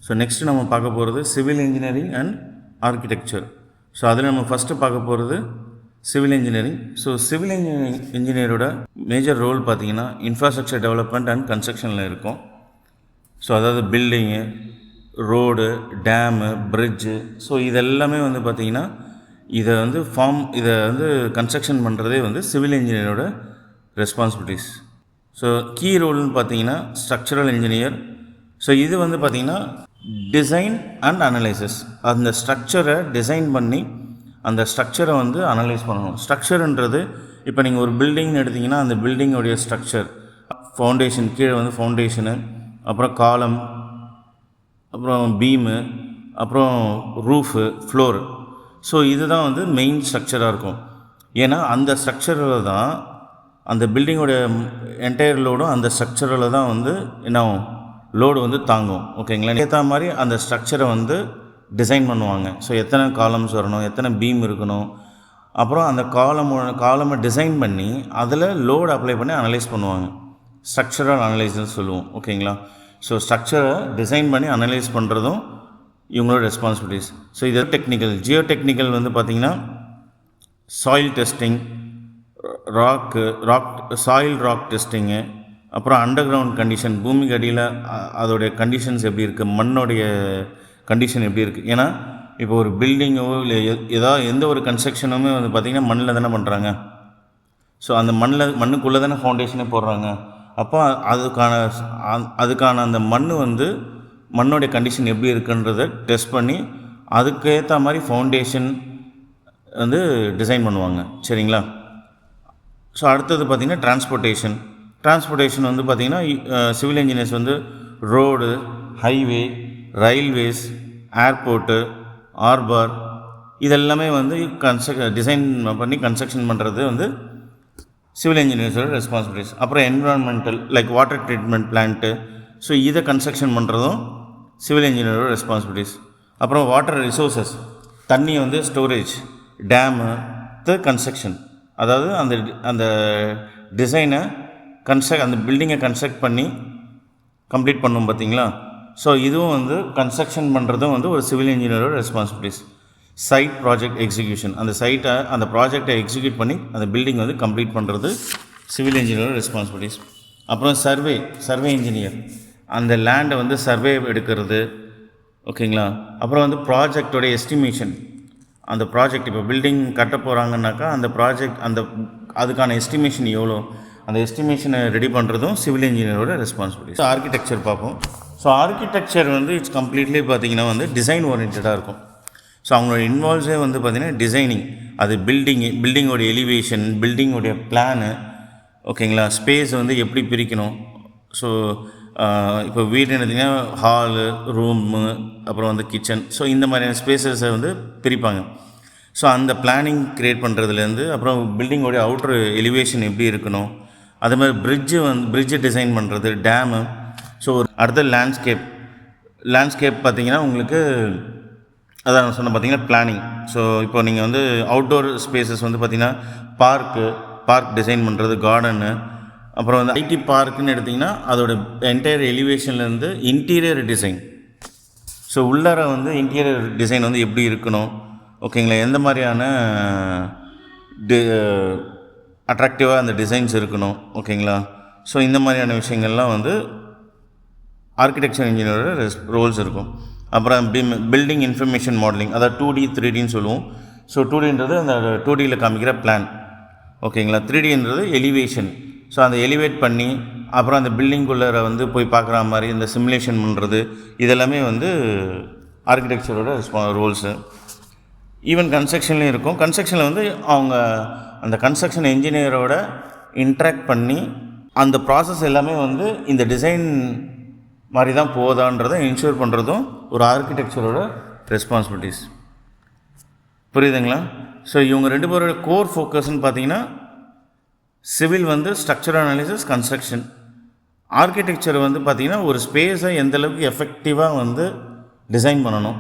So next நம்ம பார்க்க போகிறது civil engineering and architecture. So அதில் நம்ம ஃபஸ்ட்டு பார்க்க போகிறது சிவில் இன்ஜினியரிங். ஸோ சிவில் இன்ஜினியரோட மேஜர் ரோல் பார்த்திங்கன்னா இன்ஃப்ராஸ்ட்ரக்சர் டெவலப்மெண்ட் அண்ட் கன்ஸ்ட்ரக்ஷனில் இருக்கும். ஸோ அதாவது building, road, dam, bridge, so இதெல்லாமே வந்து பார்த்திங்கன்னா இதை வந்து கன்ஸ்ட்ரக்ஷன் பண்ணுறதே வந்து சிவில் இன்ஜினியரோட ரெஸ்பான்சிபிலிட்டிஸ். ஸோ கீ ரோல்னு பார்த்தீங்கன்னா ஸ்ட்ரக்சரல் இன்ஜினியர். ஸோ இது வந்து பார்த்திங்கன்னா டிசைன் அண்ட் அனலைசிஸ். அந்த ஸ்ட்ரக்சரை டிசைன் பண்ணி அந்த ஸ்ட்ரக்சரை வந்து அனலைஸ் பண்ணணும். ஸ்ட்ரக்சருன்றது இப்போ நீங்கள் ஒரு பில்டிங்னு எடுத்திங்கன்னா அந்த பில்டிங்கோடைய ஸ்ட்ரக்சர், ஃபவுண்டேஷன், கீழே வந்து ஃபவுண்டேஷனு, அப்புறம் காலம், அப்புறம் பீமு, அப்புறம் ரூஃபு, ஃப்ளோர். ஸோ இதுதான் வந்து மெயின் ஸ்ட்ரக்சராக இருக்கும். ஏன்னா அந்த ஸ்ட்ரக்சரில் தான் அந்த பில்டிங்கோடைய என்டையர் லோடும் அந்த ஸ்ட்ரக்சரில் தான் வந்து என்ன லோடு வந்து தாங்கும். ஓகேங்களா? ஏற்ற மாதிரி அந்த ஸ்ட்ரக்சரை வந்து டிசைன் பண்ணுவாங்க. ஸோ எத்தனை காலம்ஸ் வரணும், எத்தனை பீம் இருக்கணும், அப்புறம் அந்த காலமை டிசைன் பண்ணி அதில் லோடு அப்ளை பண்ணி அனலைஸ் பண்ணுவாங்க. ஸ்ட்ரக்சரல் அனலைஸ்ன்னு சொல்லுவோம். ஓகேங்களா? ஸோ ஸ்ட்ரக்சரை டிசைன் பண்ணி அனலைஸ் பண்ணுறதும் இவங்களோட ரெஸ்பான்சிபிலிட்டிஸ். ஸோ இது டெக்னிக்கல். ஜியோ டெக்னிக்கல் வந்து பார்த்திங்கன்னா soil testing, soil rock testing, அப்புறம் அண்டர் கிரவுண்ட் கண்டிஷன், பூமிக்கு அடியில் அதோடைய கண்டிஷன்ஸ் எப்படி இருக்குது, மண்ணோடைய கண்டிஷன் எப்படி இருக்குது. ஏன்னா இப்போ ஒரு பில்டிங்கோ இல்லை எந்த ஒரு கன்ஸ்ட்ரக்ஷனுமே வந்து பார்த்திங்கன்னா மண்ணில் தானே பண்ணுறாங்க. ஸோ அந்த மண்ணுக்குள்ளே தானே ஃபவுண்டேஷனே போடுறாங்க. அப்போ அதுக்கான அந்த மண்ணோடைய கண்டிஷன் எப்படி இருக்குன்றதை டெஸ்ட் பண்ணி அதுக்கேற்ற மாதிரி ஃபவுண்டேஷன் வந்து டிசைன் பண்ணுவாங்க. சரிங்களா? ஸோ அடுத்தது பார்த்திங்கன்னா டிரான்ஸ்போர்ட்டேஷன் வந்து பார்த்திங்கன்னா சிவில் இன்ஜினியர்ஸ் வந்து road, highway, railways, airport, harbour இதெல்லாமே வந்து டிசைன் பண்ணி கன்ஸ்ட்ரக்ஷன் பண்ணுறது வந்து சிவில் இன்ஜினியர்ஸோட ரெஸ்பான்சிபிலிட்டிஸ். அப்புறம் environmental like water treatment plant, so இதை கன்ஸ்ட்ரக்ஷன் பண்ணுறதும் சிவில் இன்ஜினியரோட ரெஸ்பான்சிபிலிட்டிஸ். அப்புறம் வாட்டர் ரிசோர்ஸஸ், தண்ணி வந்து ஸ்டோரேஜ், டேமு, கன்ஸ்ட்ரக்ஷன், அதாவது அந்த டிசைனை அந்த பில்டிங்கை கன்ஸ்ட்ரக்ட் பண்ணி கம்ப்ளீட் பண்ணும் பார்த்திங்களா. ஸோ இதுவும் வந்து கன்ஸ்ட்ரக்ஷன் பண்ணுறதும் வந்து ஒரு சிவில் இன்ஜினியரோட ரெஸ்பான்சிபிலிட்டிஸ். சைட் ப்ராஜெக்ட் எக்ஸிக்யூஷன், அந்த ப்ராஜெக்டை எக்ஸிக்யூட் பண்ணி அந்த பில்டிங் வந்து கம்ப்ளீட் பண்ணுறது சிவில் இன்ஜினியரோட ரெஸ்பான்சிபிலிட்டிஸ். அப்புறம் சர்வே இன்ஜினியர், அந்த லேண்டை வந்து சர்வே எடுக்கிறது. ஓகேங்களா? அப்புறம் வந்து ப்ராஜெக்டோட எஸ்டிமேஷன், அந்த ப்ராஜெக்ட் இப்போ பில்டிங் கட்ட போகிறாங்கன்னாக்கா அந்த ப்ராஜெக்ட் அதுக்கான எஸ்டிமேஷன் எவ்வளோ, அந்த எஸ்டிமேஷனை ரெடி பண்ணுறதும் சிவில் இன்ஜினியரோட ரெஸ்பான்சிபிலிட்டி. ஆர்கிடெக்சர் பார்ப்போம். ஸோ ஆர்கிடெக்சர் வந்து இட்ஸ் கம்ப்ளீட்லி பார்த்திங்கன்னா வந்து டிசைன் ஓரியன்டாக இருக்கும். ஸோ அவங்களோட இன்வால்வ்ஸே வந்து பார்த்திங்கன்னா டிசைனிங், அது பில்டிங்கோடைய எலிவேஷன், பில்டிங்கோடைய பிளானு, ஓகேங்களா, ஸ்பேஸ் வந்து எப்படி பிரிக்கணும். ஸோ இப்போ வீடு எடுத்திங்கன்னா ஹாலு, ரூமு, அப்புறம் வந்து கிச்சன், ஸோ இந்த மாதிரியான ஸ்பேசஸை வந்து பிரிப்பாங்க. ஸோ அந்த பிளானிங் க்ரியேட் பண்ணுறதுலேருந்து அப்புறம் பில்டிங்கோடைய அவுட்ரு எலிவேஷன் எப்படி இருக்கணும், அதே மாதிரி பிரிட்ஜு டிசைன் பண்ணுறது, டேமு. ஸோ அடுத்த லேண்ட்ஸ்கேப் பார்த்திங்கன்னா உங்களுக்கு அதான் நான் சொன்ன பார்த்திங்கன்னா பிளானிங். ஸோ இப்போ நீங்கள் வந்து அவுட்டோர் ஸ்பேசஸ் வந்து பார்த்திங்கன்னா பார்க் டிசைன் பண்ணுறது, கார்டனு, அப்புறம் வந்து ஐடி பார்க்குன்னு எடுத்திங்கன்னா அதோட என்டையர் எலிவேஷன்லேருந்து இன்டீரியர் டிசைன். ஸோ உள்ளார வந்து இன்டீரியர் டிசைன் வந்து எப்படி இருக்கணும், ஓகேங்களா, எந்த மாதிரியான அட்ராக்டிவாக அந்த டிசைன்ஸ் இருக்கணும், ஓகேங்களா. ஸோ இந்த மாதிரியான விஷயங்கள்லாம் வந்து ஆர்கிடெக்சர் இன்ஜினியரோட ரோல்ஸ் இருக்கும். அப்புறம் பில்டிங் இன்ஃபர்மேஷன் மாடலிங், அதாவது 2D 3Dன்னு சொல்லுவோம். ஸோ 2Dன்றது அந்த 2Dயில் காமிக்கிற பிளான், ஓகேங்களா. 3Dன்றது எலிவேஷன். ஸோ அந்த எலிவேட் பண்ணி அப்புறம் அந்த பில்டிங்குள்ளே வந்து போய் பார்க்குற மாதிரி இந்த சிமுலேஷன் பண்ணுறது, இதெல்லாமே வந்து ஆர்கிடெக்சரோட ரோல்ஸு. ஈவன் கன்ஸ்ட்ரக்ஷன்லேயும் இருக்கும். கன்ஸ்ட்ரக்ஷனில் வந்து அவங்க அந்த கன்ஸ்ட்ரக்ஷன் இன்ஜினியரோட இன்ட்ராக்ட் பண்ணி அந்த ப்ராசஸ் எல்லாமே வந்து இந்த டிசைன் மாதிரி தான் போதான்றதை இன்ஷூர் பண்ணுறதும் ஒரு ஆர்கிடெக்சரோட ரெஸ்பான்சிபிலிட்டிஸ். புரியுதுங்களா? ஸோ இவங்க 2 பேரோட கோர் ஃபோக்கஸ்ன்னு பார்த்தீங்கன்னா சிவில் வந்து ஸ்ட்ரக்சரல் அனாலிசிஸ், கன்ஸ்ட்ரக்ஷன். ஆர்கிடெக்சர் வந்து பார்த்திங்கன்னா ஒரு ஸ்பேஸை எந்தளவுக்கு எஃபெக்டிவாக வந்து டிசைன் பண்ணணும்,